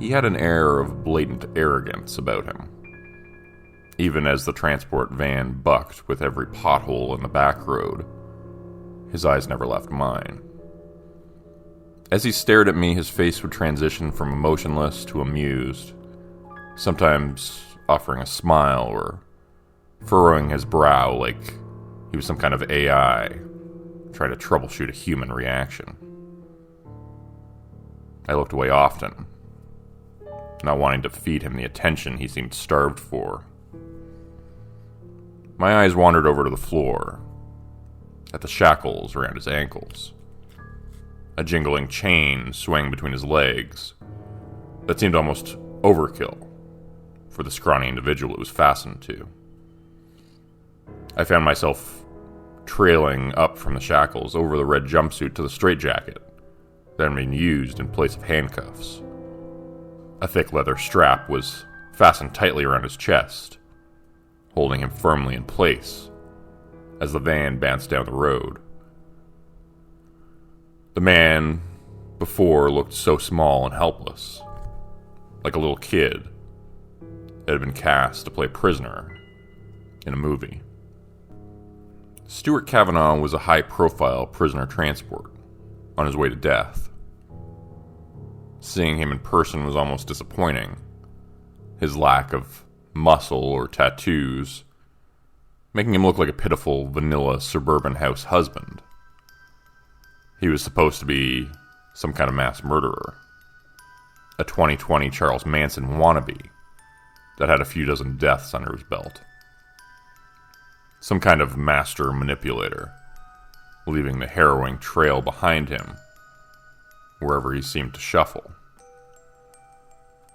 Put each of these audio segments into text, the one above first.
He had an air of blatant arrogance about him. Even as the transport van bucked with every pothole in the back road, his eyes never left mine. As he stared at me, his face would transition from emotionless to amused, sometimes offering a smile or furrowing his brow like he was some kind of AI trying to troubleshoot a human reaction. I looked away often, not wanting to feed him the attention he seemed starved for. My eyes wandered over to the floor, at the shackles around his ankles. A jingling chain swung between his legs that seemed almost overkill for the scrawny individual it was fastened to. I found myself trailing up from the shackles over the red jumpsuit to the straitjacket that had been used in place of handcuffs. A thick leather strap was fastened tightly around his chest, holding him firmly in place as the van bounced down the road. The man before looked so small and helpless, like a little kid that had been cast to play a prisoner in a movie. Stuart Kavanaugh was a high-profile prisoner transport on his way to death. Seeing him in person was almost disappointing. His lack of muscle or tattoos making him look like a pitiful, vanilla suburban house husband. He was supposed to be some kind of mass murderer, a 2020 Charles Manson wannabe that had a few dozen deaths under his belt. Some kind of master manipulator, leaving the harrowing trail behind him wherever he seemed to shuffle.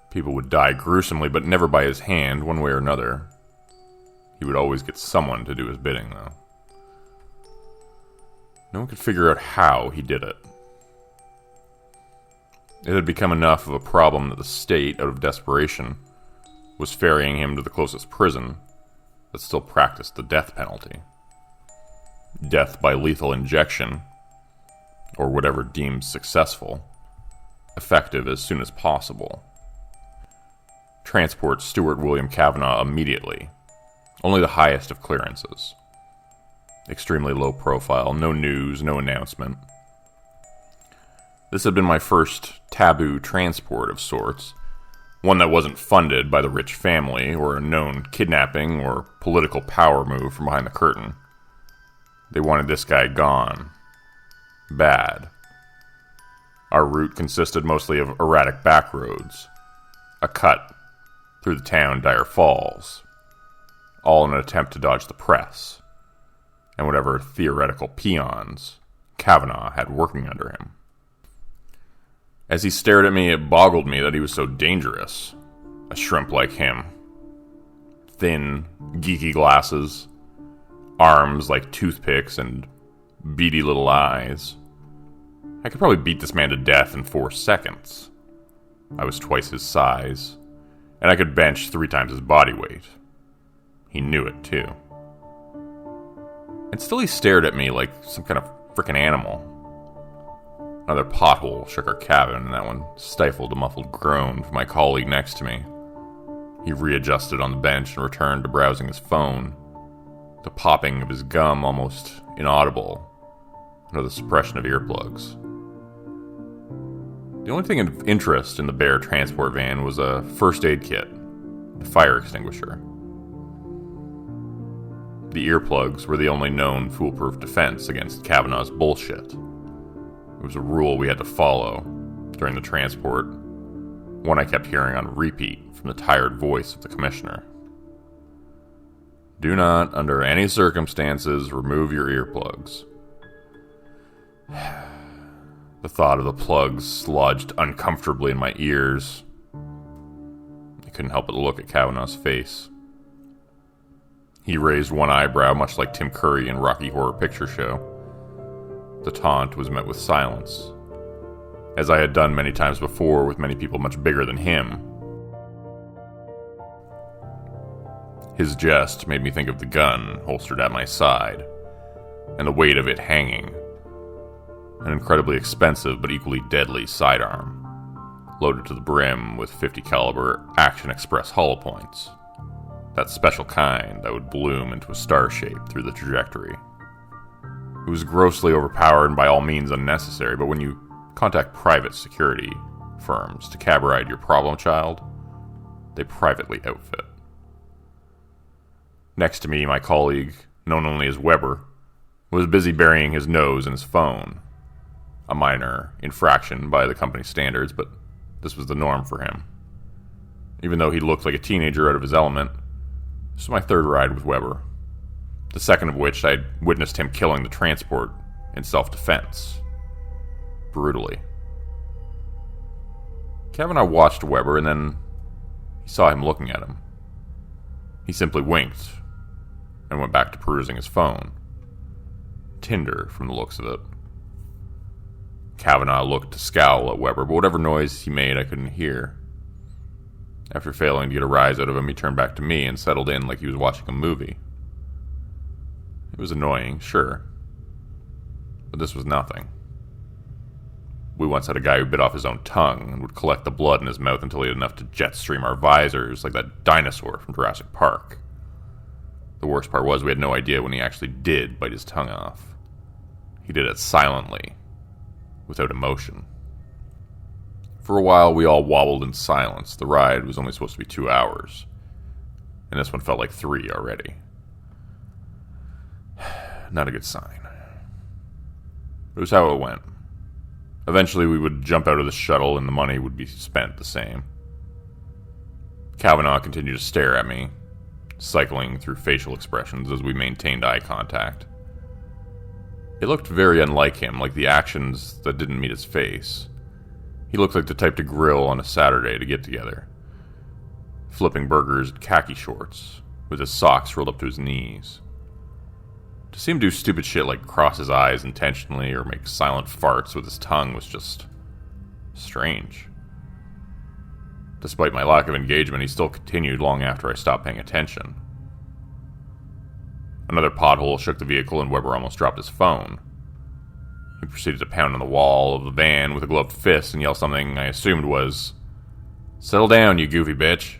People would die gruesomely, but never by his hand, one way or another. He would always get someone to do his bidding, though. No one could figure out how he did it. It had become enough of a problem that the state, out of desperation, was ferrying him to the closest prison that still practiced the death penalty. Death by lethal injection, or whatever deemed successful, effective as soon as possible. Transport Stuart William Kavanaugh immediately. Only the highest of clearances. Extremely low profile, no news, no announcement. This had been my first taboo transport of sorts, one that wasn't funded by the rich family or a known kidnapping or political power move from behind the curtain. They wanted this guy gone. Bad. Our route consisted mostly of erratic back roads, a cut through the town Dire Falls, all in an attempt to dodge the press, and whatever theoretical peons Kavanaugh had working under him. As he stared at me, it boggled me that he was so dangerous. A shrimp like him. Thin, geeky glasses, arms like toothpicks, and beady little eyes. I could probably beat this man to death in 4 seconds. I was twice his size, and I could bench 3 times his body weight. He knew it, too. And still he stared at me like some kind of frickin' animal. Another pothole shook our cabin, and that one stifled a muffled groan from my colleague next to me. He readjusted on the bench and returned to browsing his phone, the popping of his gum almost inaudible under the suppression of earplugs. The only thing of interest in the bare transport van was a first aid kit, a fire extinguisher. The earplugs were the only known foolproof defense against Kavanaugh's bullshit. It was a rule we had to follow during the transport, one I kept hearing on repeat from the tired voice of the commissioner. Do not, under any circumstances, remove your earplugs. The thought of the plugs sludged uncomfortably in my ears. I couldn't help but look at Kavanaugh's face. He raised one eyebrow, much like Tim Curry in Rocky Horror Picture Show. The taunt was met with silence, as I had done many times before with many people much bigger than him. His jest made me think of the gun holstered at my side, and the weight of it hanging. An incredibly expensive but equally deadly sidearm. loaded to the brim with 50 caliber Action Express hollow points. That special kind that would bloom into a star shape through the trajectory. It was grossly overpowered and by all means unnecessary, but when you contact private security firms to cab ride your problem child, they privately outfit. Next to me, my colleague, known only as Weber, was busy burying his nose in his phone. A minor infraction by the company standards, but this was the norm for him. Even though he looked like a teenager out of his element, this was my third ride with Weber. The second of which I'd witnessed him killing the transport in self-defense. Brutally. Kavanaugh watched Weber, and then he saw him looking at him. He simply winked and went back to perusing his phone. Tinder, from the looks of it. Kavanaugh looked to scowl at Weber, but whatever noise he made I couldn't hear. After failing to get a rise out of him, he turned back to me and settled in like he was watching a movie. It was annoying, sure, but this was nothing. We once had a guy who bit off his own tongue and would collect the blood in his mouth until he had enough to jet stream our visors like that dinosaur from Jurassic Park. The worst part was we had no idea when he actually did bite his tongue off. He did it silently, without emotion. For a while, we all wobbled in silence. The ride was only supposed to be 2 hours, and this one felt like 3 already. Not a good sign. It was how it went. Eventually, we would jump out of the shuttle, and the money would be spent the same. Kavanaugh continued to stare at me, cycling through facial expressions as we maintained eye contact. It looked very unlike him, like the actions that didn't meet his face. He looked like the type to grill on a Saturday to get together, flipping burgers in khaki shorts, with his socks rolled up to his knees. To see him do stupid shit like cross his eyes intentionally or make silent farts with his tongue was just strange. Despite my lack of engagement, he still continued long after I stopped paying attention. Another pothole shook the vehicle and Weber almost dropped his phone. He proceeded to pound on the wall of the van with a gloved fist and yell something I assumed was, "Settle down, you goofy bitch,"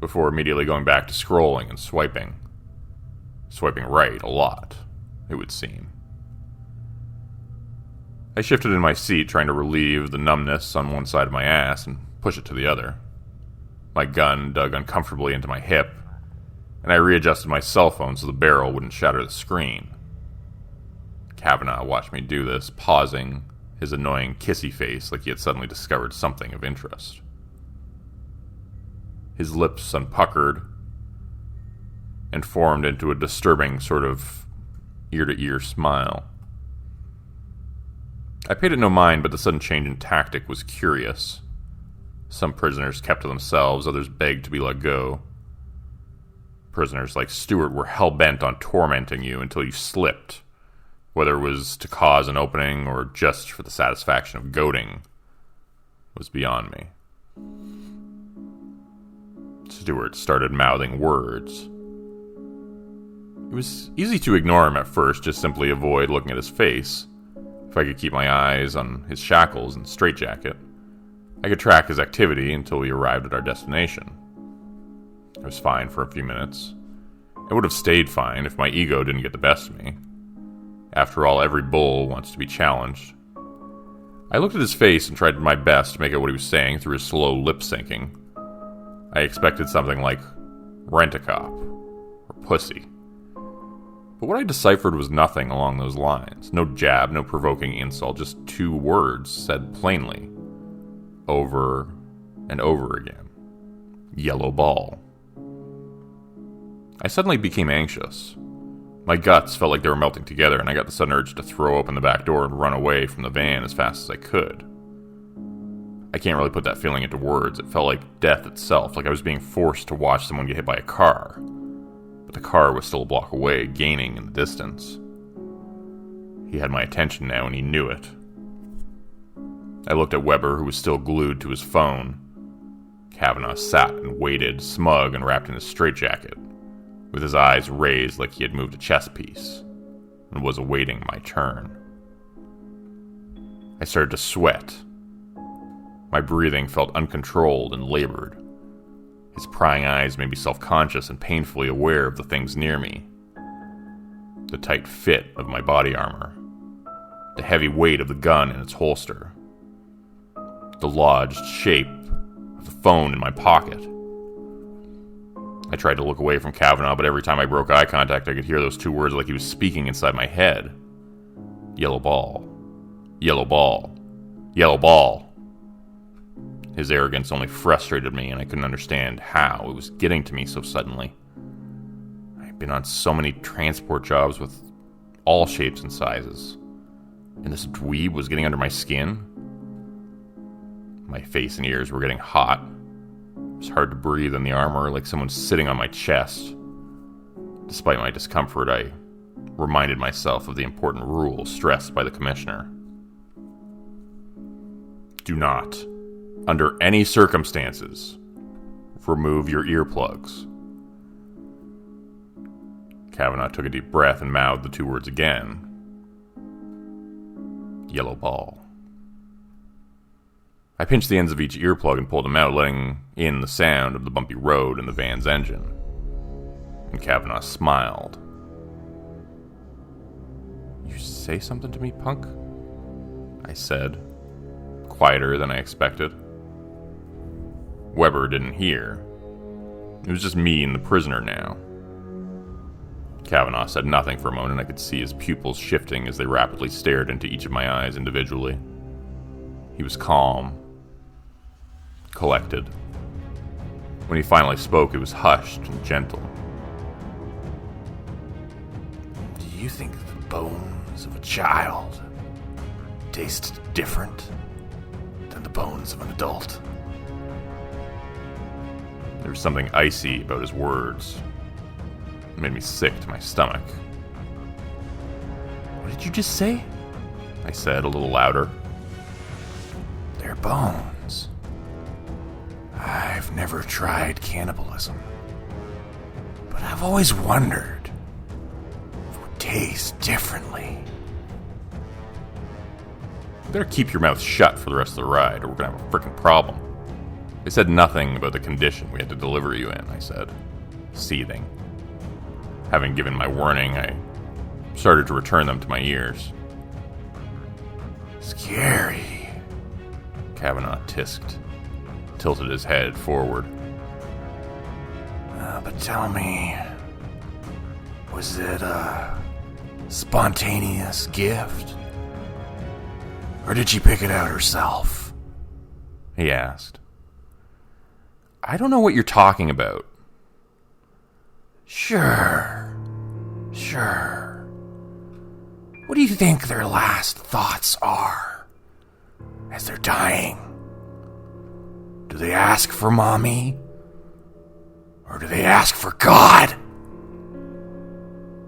before immediately going back to scrolling and swiping. Swiping right a lot, it would seem. I shifted in my seat, trying to relieve the numbness on one side of my ass and push it to the other. My gun dug uncomfortably into my hip, and I readjusted my cell phone so the barrel wouldn't shatter the screen. Kavanaugh watched me do this, pausing, his annoying kissy face like he had suddenly discovered something of interest. His lips unpuckered and formed into a disturbing sort of ear-to-ear smile. I paid it no mind, but the sudden change in tactic was curious. Some prisoners kept to themselves, others begged to be let go. Prisoners like Stewart were hell-bent on tormenting you until you slipped, whether it was to cause an opening or just for the satisfaction of goading was beyond me. Stewart started mouthing words. It was easy to ignore him at first, just simply avoid looking at his face. If I could keep my eyes on his shackles and straitjacket, I could track his activity until we arrived at our destination. I was fine for a few minutes. I would have stayed fine if my ego didn't get the best of me. After all, every bull wants to be challenged. I looked at his face and tried my best to make out what he was saying through his slow lip-syncing. I expected something like, "Rent-a-cop," or "pussy." But what I deciphered was nothing along those lines. No jab, no provoking insult, just 2 words said plainly, over and over again. Yellow ball. I suddenly became anxious. My guts felt like they were melting together, and I got the sudden urge to throw open the back door and run away from the van as fast as I could. I can't really put that feeling into words. It felt like death itself, like I was being forced to watch someone get hit by a car. But the car was still a block away, gaining in the distance. He had my attention now, and he knew it. I looked at Weber, who was still glued to his phone. Kavanaugh sat and waited, smug and wrapped in his straitjacket, with his eyes raised like he had moved a chess piece, and was awaiting my turn. I started to sweat. My breathing felt uncontrolled and labored. His prying eyes made me self-conscious and painfully aware of the things near me. The tight fit of my body armor. The heavy weight of the gun in its holster. The lodged shape of the phone in my pocket. I tried to look away from Kavanaugh, but every time I broke eye contact, I could hear those two words like he was speaking inside my head. Yellow ball. Yellow ball. Yellow ball. His arrogance only frustrated me, and I couldn't understand how it was getting to me so suddenly. I'd been on so many transport jobs with all shapes and sizes, and this dweeb was getting under my skin. My face and ears were getting hot. It was hard to breathe in the armor, like someone sitting on my chest. Despite my discomfort, I reminded myself of the important rule stressed by the commissioner. Do not, under any circumstances, remove your earplugs. Kavanaugh took a deep breath and mouthed the two words again. Yellow ball. I pinched the ends of each earplug and pulled them out, letting in the sound of the bumpy road and the van's engine. And Kavanaugh smiled. You say something to me, punk? I said, quieter than I expected. Weber didn't hear. It was just me and the prisoner now. Kavanaugh said nothing for a moment, and I could see his pupils shifting as they rapidly stared into each of my eyes individually. He was calm, collected. When he finally spoke, it was hushed and gentle. Do you think the bones of a child taste different than the bones of an adult? There was something icy about his words. It made me sick to my stomach. What did you just say? I said, a little louder. They're bones. I've never tried cannibalism, but I've always wondered if it would taste differently. You better keep your mouth shut for the rest of the ride, or we're gonna have a frickin' problem. They said nothing about the condition we had to deliver you in, I said, seething. Having given my warning, I started to return them to my ears. Scary, Kavanaugh tisked, tilted his head forward. But tell me, was it a spontaneous gift? Or did she pick it out herself? He asked. I don't know what you're talking about. Sure. What do you think their last thoughts are as they're dying? Do they ask for mommy? Or do they ask for God?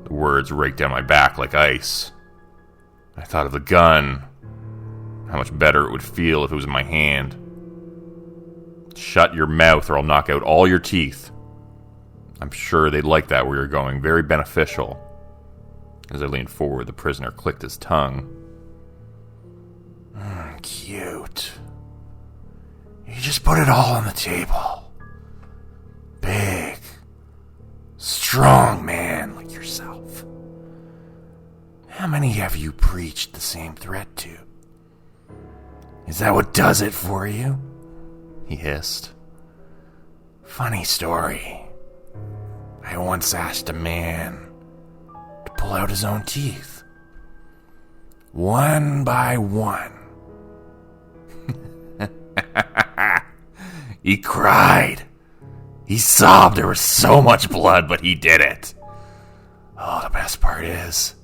The words raked down my back like ice. I thought of the gun, how much better it would feel if it was in my hand. Shut your mouth or I'll knock out all your teeth. I'm sure they'd like that where you're going. Very beneficial. As I leaned forward, the prisoner clicked his tongue. Cute. You just put it all on the table. Big, strong man like yourself. How many have you preached the same threat to? Is that what does it for you? He hissed. Funny story. I once asked a man to pull out his own teeth. One by one. He cried. He sobbed. There was so much blood, but he did it. Oh, the best part is,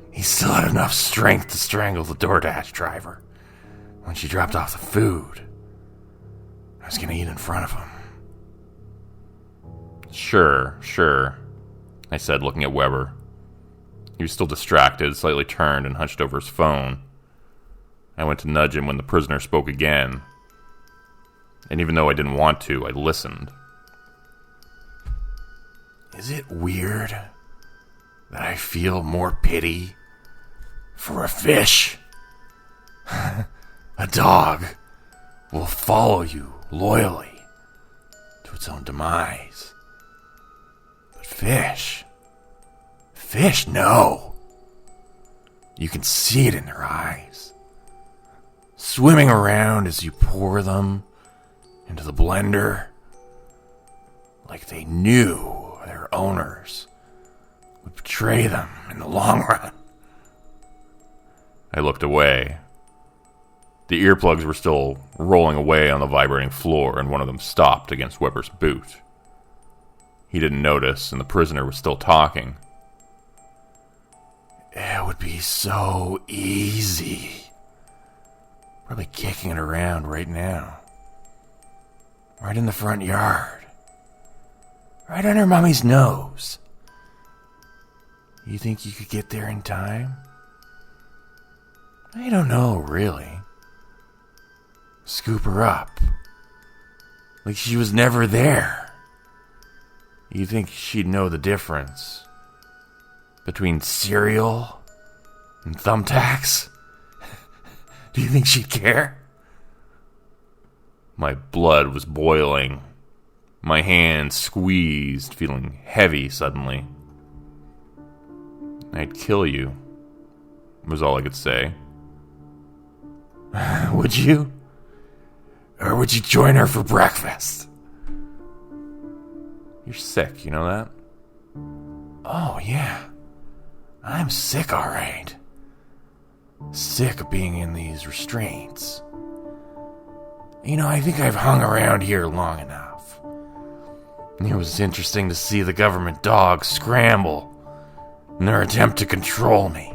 he still had enough strength to strangle the DoorDash driver when she dropped off the food. I was gonna eat in front of him. Sure, I said, looking at Weber. He was still distracted, slightly turned and hunched over his phone. I went to nudge him when the prisoner spoke again. And even though I didn't want to, I listened. Is it weird that I feel more pity for a fish, a dog, will follow you loyally to its own demise. But fish, no. You can see it in their eyes, swimming around as you pour them into the blender, like they knew their owners would betray them in the long run. I looked away. The earplugs were still rolling away on the vibrating floor, and one of them stopped against Weber's boot. He didn't notice, and the prisoner was still talking. It would be so easy. Probably kicking it around right now. Right in the front yard. Right under Mommy's nose. You think you could get there in time? I don't know, really. Scoop her up. Like she was never there. You think she'd know the difference between cereal and thumbtacks? Do you think she'd care? My blood was boiling. My hands squeezed, feeling heavy suddenly. I'd kill you, was all I could say. Would you? Or would you join her for breakfast? You're sick, you know that? Oh, yeah. I'm sick, all right. Sick of being in these restraints. You know, I think I've hung around here long enough. It was interesting to see the government dogs scramble in their attempt to control me.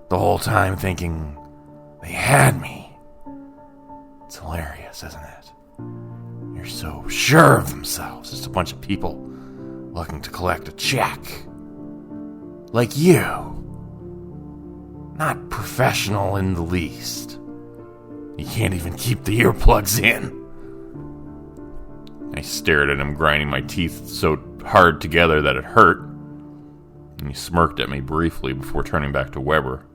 The whole time thinking they had me. It's hilarious, isn't it? You're so sure of themselves, just a bunch of people looking to collect a check. Like you. Not professional in the least. You can't even keep the earplugs in. I stared at him, grinding my teeth so hard together that it hurt. And he smirked at me briefly before turning back to Weber.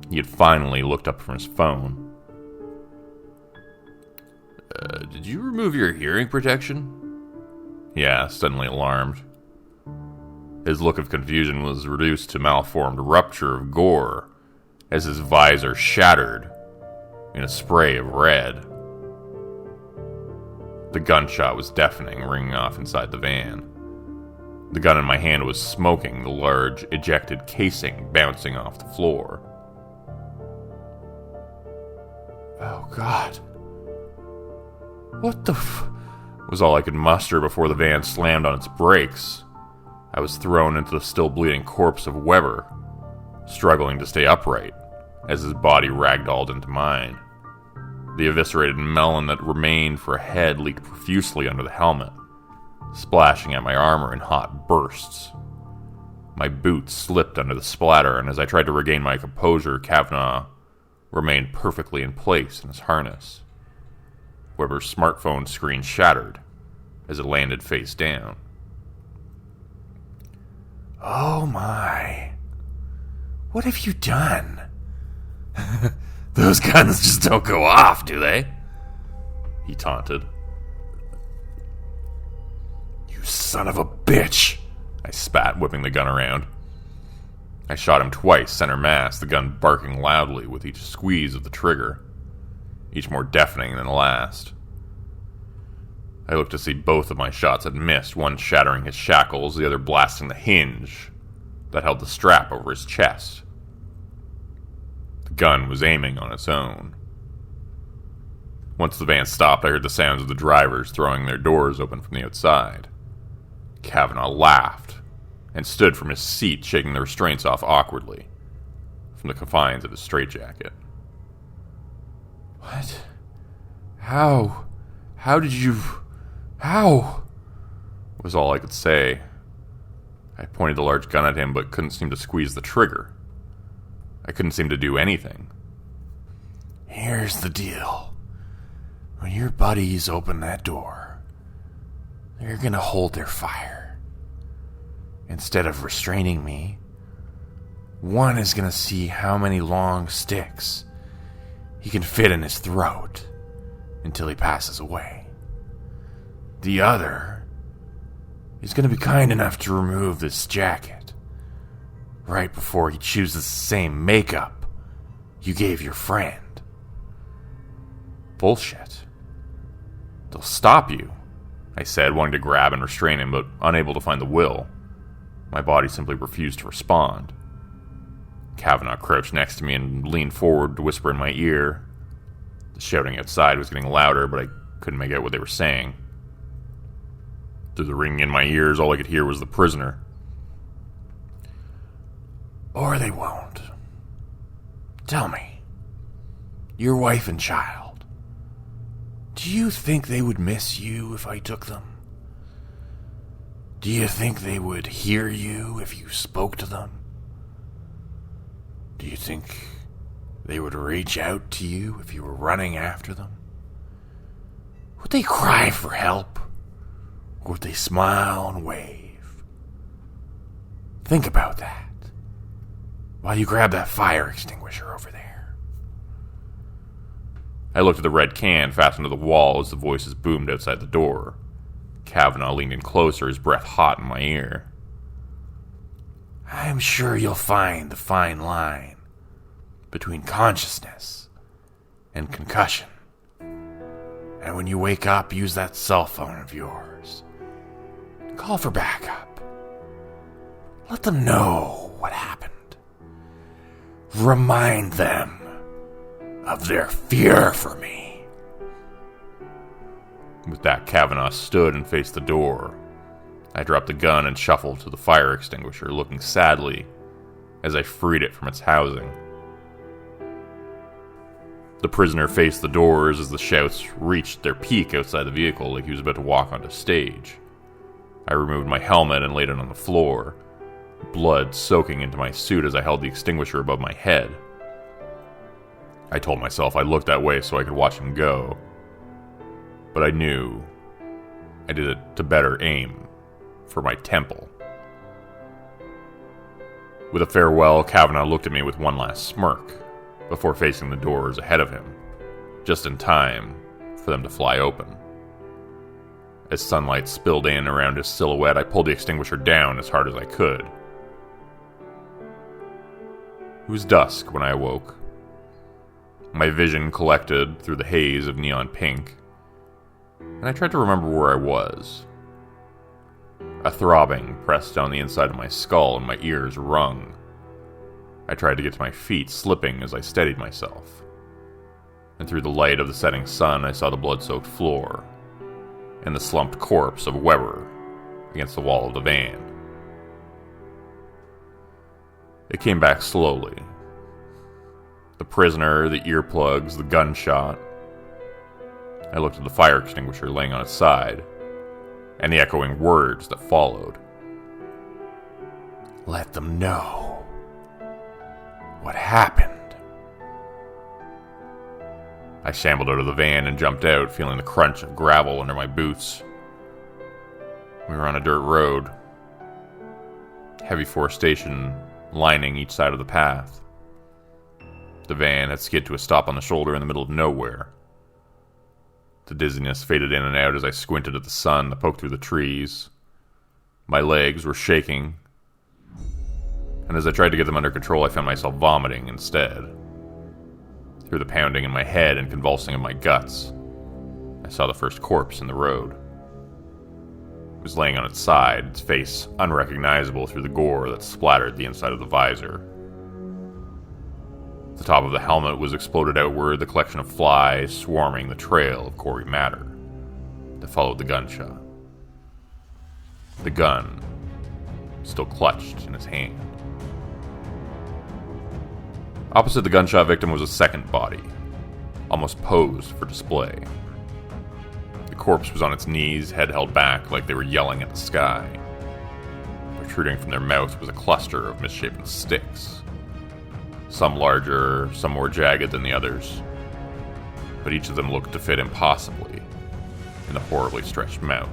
He had finally looked up from his phone. Did you remove your hearing protection? He asked, suddenly alarmed. His look of confusion was reduced to malformed rupture of gore as his visor shattered in a spray of red. The gunshot was deafening, ringing off inside the van. The gun in my hand was smoking, the large ejected casing bouncing off the floor. Oh, God. What the was all I could muster before the van slammed on its brakes. I was thrown into the still bleeding corpse of Weber, struggling to stay upright as his body ragdolled into mine. The eviscerated melon that remained for a head leaked profusely under the helmet, splashing at my armor in hot bursts. My boots slipped under the splatter, and as I tried to regain my composure, Kavanaugh remained perfectly in place in his harness. Weber's smartphone screen shattered as it landed face down. Oh my. What have you done? Those guns just don't go off, do they? He taunted. You son of a bitch, I spat, whipping the gun around. I shot him twice, center mass, the gun barking loudly with each squeeze of the trigger, each more deafening than the last. I looked to see both of my shots had missed, one shattering his shackles, the other blasting the hinge that held the strap over his chest. The gun was aiming on its own. Once the van stopped, I heard the sounds of the drivers throwing their doors open from the outside. Kavanaugh laughed and stood from his seat, shaking the restraints off awkwardly from the confines of his straitjacket. What? How? How did you... How? Was all I could say. I pointed the large gun at him, but couldn't seem to squeeze the trigger. I couldn't seem to do anything. Here's the deal. When your buddies open that door, they're gonna hold their fire. Instead of restraining me, one is gonna see how many long sticks he can fit in his throat until he passes away. The other is going to be kind enough to remove this jacket right before he chooses the same makeup you gave your friend. Bullshit. They'll stop you, I said, wanting to grab and restrain him, but unable to find the will. My body simply refused to respond. Kavanaugh crouched next to me and leaned forward to whisper in my ear. The shouting outside was getting louder, but I couldn't make out what they were saying. Through the ringing in my ears, all I could hear was the prisoner. Or they won't. Tell me, your wife and child, do you think they would miss you if I took them? Do you think they would hear you if you spoke to them? Do you think they would reach out to you if you were running after them? Would they cry for help? Or would they smile and wave? Think about that while you grab that fire extinguisher over there. I looked at the red can fastened to the wall as the voices boomed outside the door. Kavanaugh leaned in closer, his breath hot in my ear. I'm sure you'll find the fine line between consciousness and concussion. And when you wake up, use that cell phone of yours. Call for backup. Let them know what happened. Remind them of their fear for me. With that, Kavanaugh stood and faced the door. I dropped the gun and shuffled to the fire extinguisher, looking sadly as I freed it from its housing. The prisoner faced the doors as the shouts reached their peak outside the vehicle, like he was about to walk onto stage. I removed my helmet and laid it on the floor, blood soaking into my suit as I held the extinguisher above my head. I told myself I looked that way so I could watch him go, but I knew I did it to better aim for my temple. With a farewell, Kavanaugh looked at me with one last smirk before facing the doors ahead of him, just in time for them to fly open. As sunlight spilled in around his silhouette, I pulled the extinguisher down as hard as I could. It was dusk when I awoke. My vision collected through the haze of neon pink, and I tried to remember where I was. A throbbing pressed down the inside of my skull and my ears rung. I tried to get to my feet, slipping as I steadied myself. And through the light of the setting sun, I saw the blood-soaked floor and the slumped corpse of Weber against the wall of the van. It came back slowly. The prisoner, the earplugs, the gunshot. I looked at the fire extinguisher laying on its side, and the echoing words that followed. Let them know what happened. I shambled out of the van and jumped out, feeling the crunch of gravel under my boots. We were on a dirt road, heavy forestation lining each side of the path. The van had skid to a stop on the shoulder in the middle of nowhere. The dizziness faded in and out as I squinted at the sun that poked through the trees. My legs were shaking, and as I tried to get them under control, I found myself vomiting instead. Through the pounding in my head and convulsing of my guts, I saw the first corpse in the road. It was laying on its side, its face unrecognizable through the gore that splattered the inside of the visor. The top of the helmet was exploded outward, the collection of flies swarming the trail of gory matter that followed the gunshot. The gun still clutched in his hand. Opposite the gunshot victim was a second body, almost posed for display. The corpse was on its knees, head held back like they were yelling at the sky. Protruding from their mouth was a cluster of misshapen sticks. Some larger, some more jagged than the others, but each of them looked to fit impossibly in the horribly stretched mouth.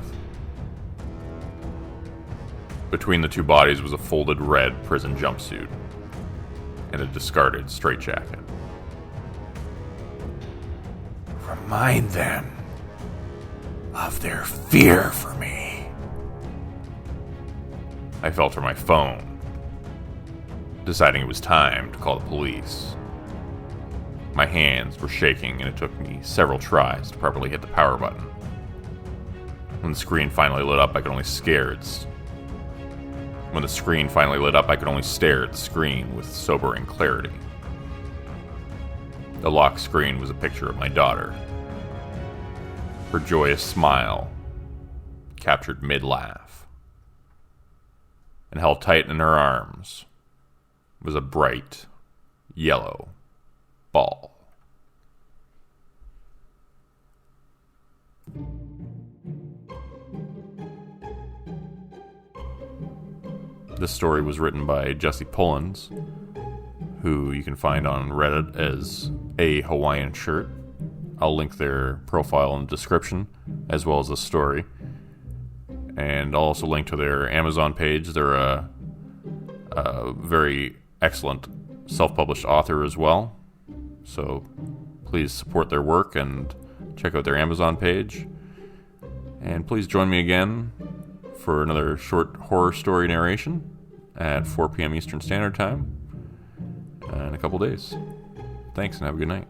Between the two bodies was a folded red prison jumpsuit and a discarded straitjacket. remind them of their fear for me. I felt for my phone, deciding it was time to call the police. My hands were shaking, and it took me several tries to properly hit the power button. When the screen finally lit up, I could only stare at the screen with sobering clarity. The lock screen was a picture of my daughter. Her joyous smile, captured mid-laugh, and held tight in her arms was a bright yellow ball. This story was written by Jesse Pullins, who you can find on Reddit as A Hawaiian Shirt. I'll link their profile in the description, as well as the story. And I'll also link to their Amazon page. They're a very excellent self-published author as well. So please support their work and check out their Amazon page. And please join me again for another short horror story narration at 4 p.m. Eastern Standard Time in a couple days. Thanks, and have a good night.